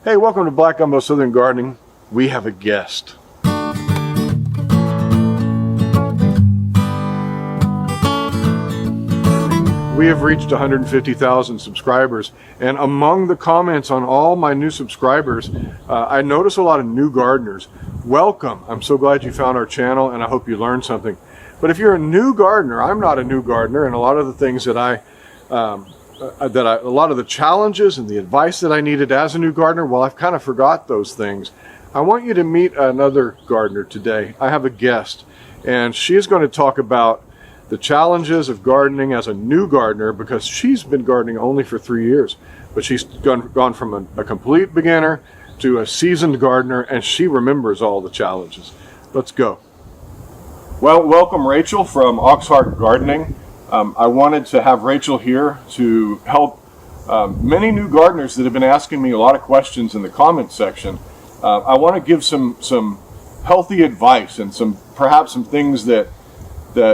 Hey, welcome to Black Gumbo Southern Gardening. We have a guest. We have reached 150,000 subscribers, and among the comments on all my new subscribers, I notice a lot of new gardeners. Welcome. I'm so glad you found our channel, and I hope you learned something. But if you're a new gardener, I'm not a new gardener, and a lot of the things that a lot of the challenges and the advice that I needed as a new gardener, well, I've kind of forgot those things. I want you to meet another gardener today. I have a guest, and she is going to talk about the challenges of gardening as a new gardener, because she's been gardening only for 3 years, but she's gone from a complete beginner to a seasoned gardener, and she remembers all the challenges. Let's go. Well, welcome Rachel from Auxhart Gardening. I wanted to have Rachel here to help many new gardeners that have been asking me a lot of questions in the comment section. I want to give some healthy advice and perhaps some things that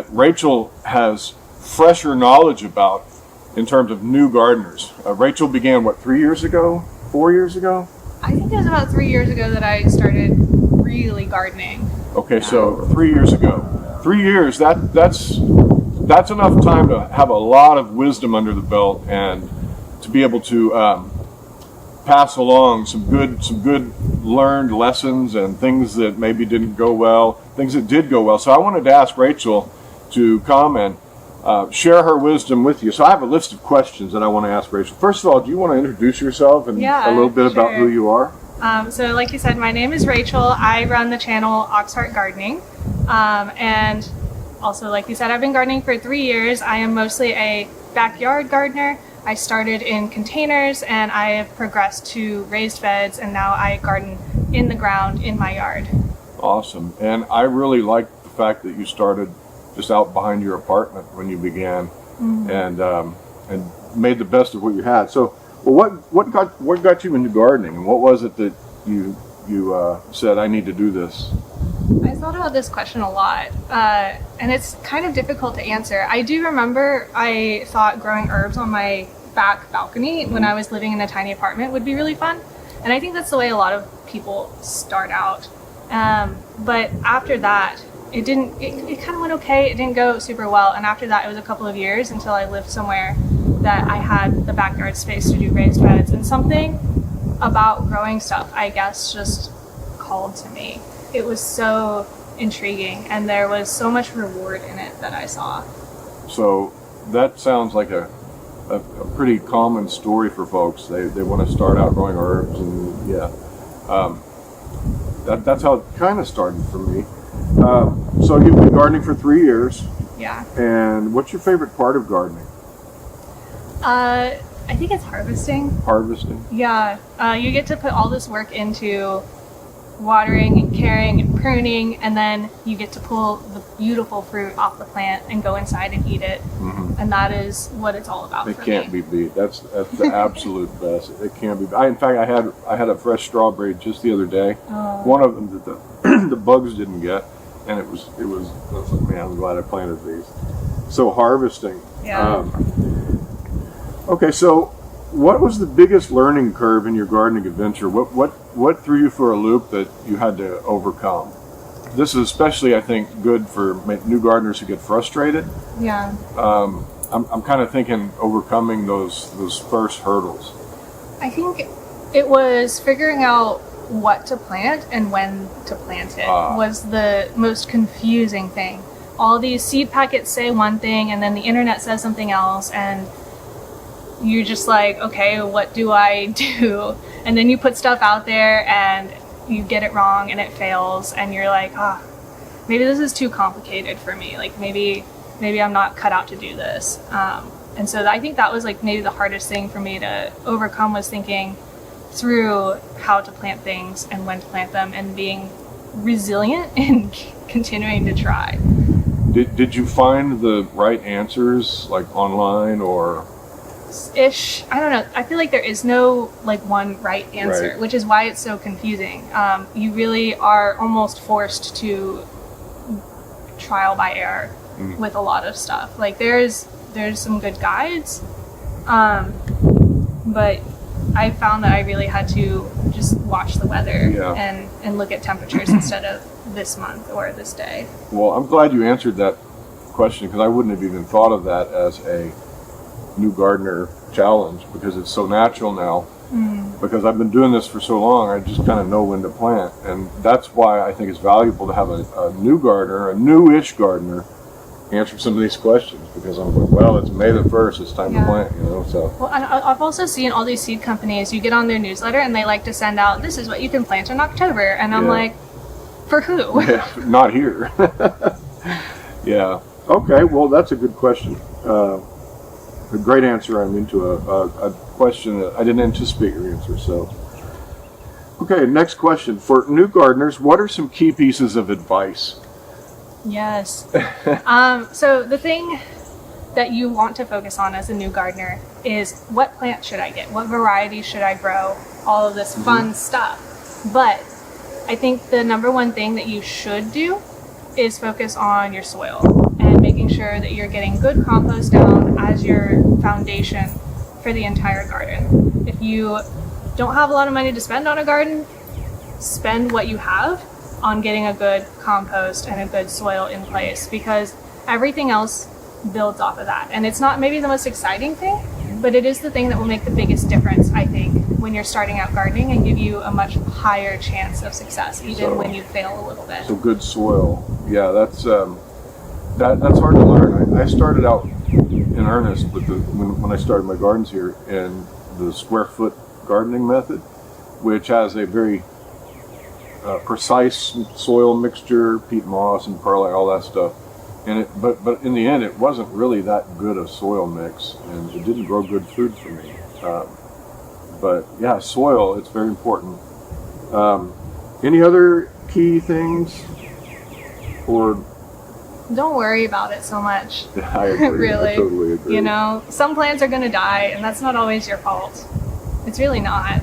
Rachel has fresher knowledge about in terms of new gardeners. Rachel began, what, 3 years ago? 4 years ago? I think it was about 3 years ago that I started really gardening. Okay, so 3 years ago. 3 years, that's enough time to have a lot of wisdom under the belt and to be able to pass along some good learned lessons and things that maybe didn't go well, things that did go well. So I wanted to ask Rachel to come and share her wisdom with you. So I have a list of questions that I want to ask Rachel. First of all, do you want to introduce yourself and a little bit about who you are? So like you said, my name is Rachel. I run the channel Auxhart Gardening. And also, like you said, I've been gardening for 3 years. I am mostly a backyard gardener. I started in containers and I have progressed to raised beds, and now I garden in the ground in my yard. Awesome. And I really like the fact that you started just out behind your apartment when you began, and made the best of what you had. So, well, what got you into gardening, and what was it that you said, I need to do this? I thought about this question a lot, and it's kind of difficult to answer. I do remember I thought growing herbs on my back balcony when I was living in a tiny apartment would be really fun, and I think that's the way a lot of people start out. But after that, it kind of went okay. It didn't go super well, and after that, it was a couple of years until I lived somewhere that I had the backyard space to do raised beds, and something about growing stuff, I guess, just called to me. It was so intriguing, and there was so much reward in it that I saw. So that sounds like a pretty common story for folks. They want to start out growing herbs, and that's how it kind of started for me. So you've been gardening for 3 years. Yeah. And what's your favorite part of gardening? I think it's harvesting. Harvesting? Yeah. You get to put all this work into watering and caring and pruning, and then you get to pull the beautiful fruit off the plant and go inside and eat it. And that is what it's all about. It can't be beat. That's the absolute best. It can't be. In fact, I had a fresh strawberry just the other day. One of them that the bugs didn't get, and I was like, man, I'm glad I planted these. So harvesting. Yeah. Okay, so what was the biggest learning curve in your gardening adventure? What threw you for a loop that you had to overcome? This is especially, I think, good for new gardeners who get frustrated. Yeah. I'm kind of thinking overcoming those first hurdles. I think it was figuring out what to plant and when to plant it was the most confusing thing. All these seed packets say one thing, and then the internet says something else, and you're just like, okay, what do I do? And then you put stuff out there and you get it wrong and it fails, and you're like, maybe this is too complicated for me. Like maybe I'm not cut out to do this. And so I think that was like maybe the hardest thing for me to overcome, was thinking through how to plant things and when to plant them, and being resilient and continuing to try. Did you find the right answers like online or? Ish. I don't know. I feel like there is no like one right answer, right, which is why it's so confusing. You really are almost forced to trial by error with a lot of stuff. Like there's some good guides, but I found that I really had to just watch the weather Yeah. and look at temperatures instead of this month or this day. Well, I'm glad you answered that question, because I wouldn't have even thought of that as a new gardener challenge, because it's so natural now. Because I've been doing this for so long, I just kind of know when to plant, and that's why I think it's valuable to have a new gardener, a new-ish gardener, answer some of these questions, because I'm like, well, it's May the 1st, it's time to plant, you know. So Well, and I've also seen all these seed companies, you get on their newsletter and they like to send out, this is what you can plant in October, and I'm Yeah. like, for who? yeah, not here. Yeah. Okay. Well, that's a good question. A great answer. I'm into a question that I didn't anticipate your answer. So, okay. Next question for new gardeners: what are some key pieces of advice? Yes. So the thing that you want to focus on as a new gardener is, what plant should I get? What variety should I grow? All of this fun stuff. But I think the number one thing that you should do is focus on your soil and making sure that you're getting good compost down as your foundation for the entire garden. If you don't have a lot of money to spend on a garden, spend what you have on getting a good compost and a good soil in place, because everything else builds off of that. And it's not maybe the most exciting thing, but it is the thing that will make the biggest difference, I think, when you're starting out gardening, and give you a much higher chance of success, even when you fail a little bit. So good soil. Yeah, that's hard to learn. I started out in earnest with when I started my gardens here in the square foot gardening method, which has a very precise soil mixture, peat moss and perlite, all that stuff. And but in the end, it wasn't really that good a soil mix, and it didn't grow good food for me. But yeah, soil, it's very important. Any other key things? Or Don't worry about it so much. I agree. Really. I totally agree. You know, some plants are going to die, and that's not always your fault. It's really not.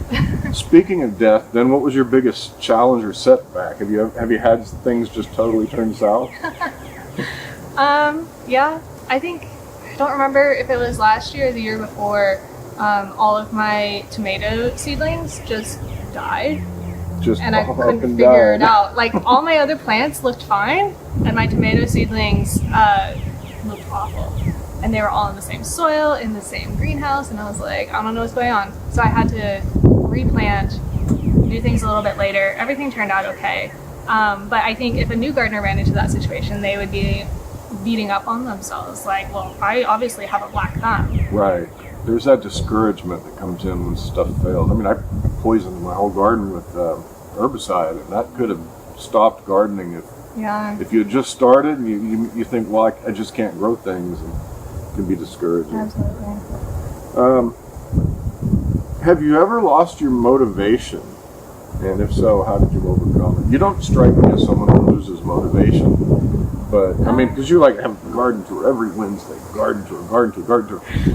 Speaking of death, then what was your biggest challenge or setback? Have you had things just totally turn south? Yeah, I don't remember if it was last year or the year before, all of my tomato seedlings just died, Just and I all couldn't up and figure it down. out. Like, all my other plants looked fine, and my tomato seedlings looked awful. And they were all in the same soil, in the same greenhouse, and I was like, I don't know what's going on. So I had to replant, do things a little bit later. Everything turned out okay. But I think if a new gardener ran into that situation, they would be beating up on themselves. Like, well, I obviously have a black thumb. Right. There's that discouragement that comes in when stuff fails. I mean, I poisoned my whole garden with herbicide, and that could have stopped gardening if you had just started and you think, well, I just can't grow things, and it can be discouraging. Absolutely. Have you ever lost your motivation? And if so, how did you overcome it? You don't strike me as someone who loses motivation, but I mean, because you like have a garden tour every Wednesday, garden tour.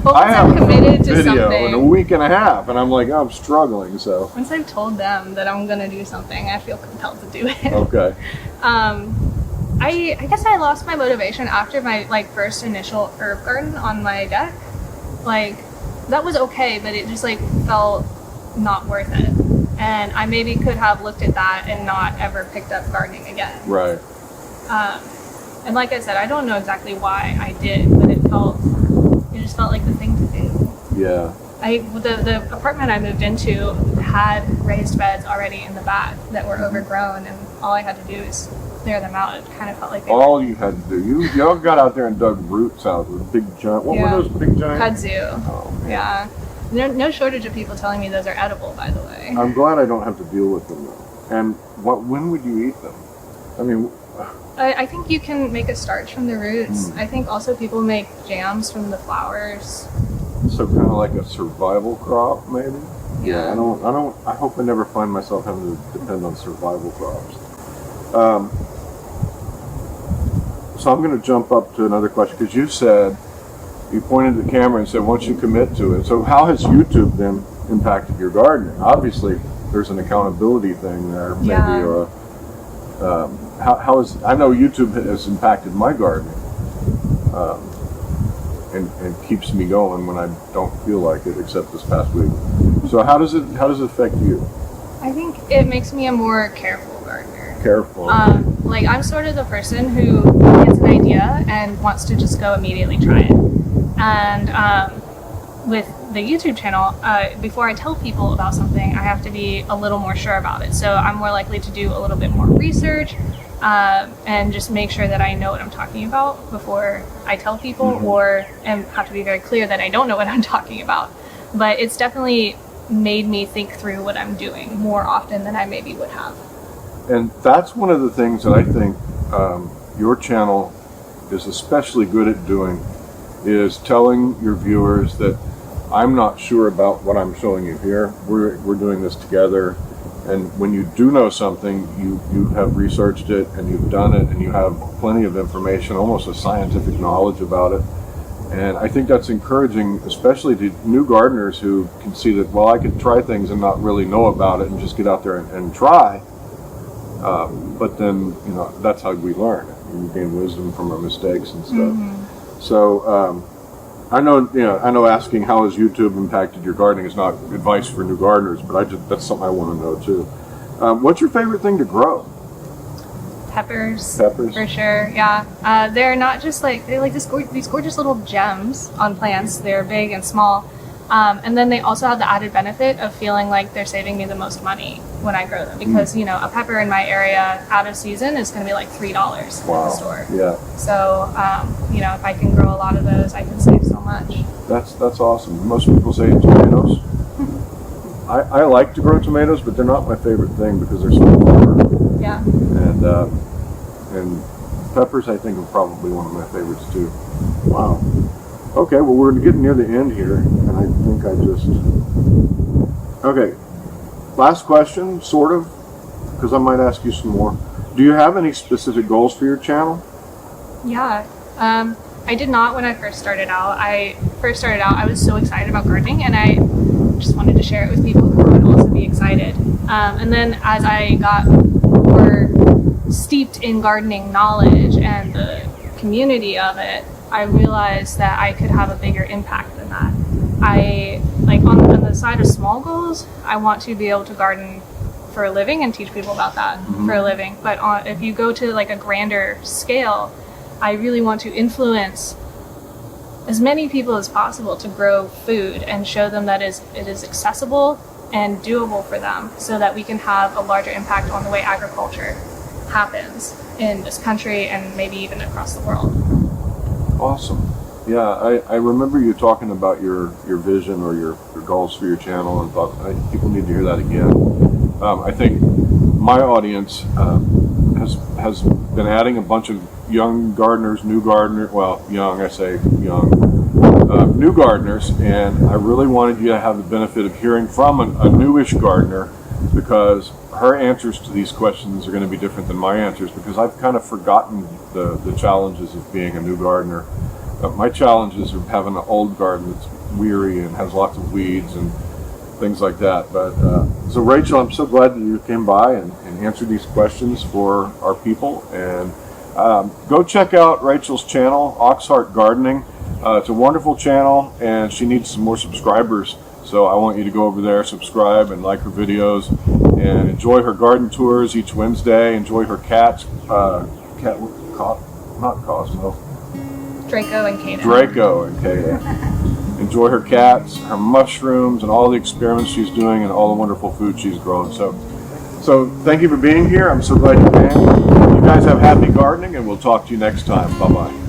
Well, I have I'm committed to video something. in a week and a half, and I'm like, I'm struggling. So Once I've told them that I'm gonna do something, I feel compelled to do it. okay, I guess I lost my motivation after my first initial herb garden on my deck. Like, that was okay, but it just felt not worth it. And I maybe could have looked at that and not ever picked up gardening again. right. And like I said, I don't know exactly why I did, but it just felt like the thing to do. Yeah. The apartment I moved into had raised beds already in the back that were overgrown, and all I had to do is clear them out. It kind of felt like All you had to do, y'all got out there and dug roots out with big giant. What were those big giant? kudzu. Oh, man. Yeah. No shortage of people telling me those are edible, by the way. I'm glad I don't have to deal with them though. And when would you eat them? I mean, I think you can make a starch from the roots. I think also people make jams from the flowers. so kind of like a survival crop, maybe. Yeah. I hope I never find myself having to depend on survival crops. So I'm going to jump up to another question, because you pointed at the camera and said once you commit to it. So how has YouTube then impacted your gardening? Obviously, there's an accountability thing there, maybe, or I know YouTube has impacted my gardening. and keeps me going when I don't feel like it, except this past week. So how does it affect you? I think it makes me a more careful gardener. Careful. Like I'm sort of the person who gets an idea and wants to just go immediately try it. And with the YouTube channel, before I tell people about something, I have to be a little more sure about it. So I'm more likely to do a little bit more research and just make sure that I know what I'm talking about before I tell people, or and have to be very clear that I don't know what I'm talking about. But it's definitely made me think through what I'm doing more often than I maybe would have. And that's one of the things that I think your channel is especially good at doing, is telling your viewers that I'm not sure about what I'm showing you here. We're doing this together. And when you do know something, you have researched it and you've done it and you have plenty of information, almost a scientific knowledge about it. And I think that's encouraging, especially to new gardeners who can see that, well, I could try things and not really know about it and just get out there and try. But then, you know, that's how we learn. We gain wisdom from our mistakes and stuff. So I know asking how has YouTube impacted your gardening is not advice for new gardeners, but that's something I want to know too. What's your favorite thing to grow? Peppers. Peppers? For sure, yeah. They're not just like, they're like these gorgeous little gems on plants. They're big and small. And then they also have the added benefit of feeling like they're saving me the most money when I grow them, because you know, a pepper in my area out of season is going to be like $3 at the store. Yeah. So you know, if I can grow a lot of those, I can save so much. That's awesome. Most people say tomatoes. I like to grow tomatoes, but they're not my favorite thing because they're so clever. Yeah. And peppers, I think, are probably one of my favorites too. Wow. Okay, well, we're getting near the end here, and I think okay, last question, sort of, because I might ask you some more. Do you have any specific goals for your channel? Yeah, I did not when I first started out. I was so excited about gardening, and I just wanted to share it with people who would also be excited. And then as I got more steeped in gardening knowledge and the community of it, I realized that I could have a bigger impact than that. On the side of small goals, I want to be able to garden for a living and teach people about that for a living. But if you go to like a grander scale, I really want to influence as many people as possible to grow food and show them that it is accessible and doable for them, so that we can have a larger impact on the way agriculture happens in this country and maybe even across the world. Awesome. Yeah, I remember you talking about your vision or your goals for your channel, and thought people need to hear that again. I think my audience has been adding a bunch of young gardeners, new gardeners, well, young, I say young, new gardeners, and I really wanted you to have the benefit of hearing from a newish gardener, because her answers to these questions are going to be different than my answers, because I've kind of forgotten the challenges of being a new gardener. My challenges of having an old garden that's weary and has lots of weeds and things like that. But so Rachel, I'm so glad that you came by and answered these questions for our people. And go check out Rachel's channel, Auxhart Gardening. It's a wonderful channel, and she needs some more subscribers. So I want you to go over there, subscribe, and like her videos, and enjoy her garden tours each Wednesday. Enjoy her cats, not Cosmo. Draco and Kaden. Draco and Kaden. Enjoy her cats, her mushrooms, and all the experiments she's doing, and all the wonderful food she's growing. So thank you for being here. I'm so glad you came. You guys have happy gardening, and we'll talk to you next time. Bye-bye.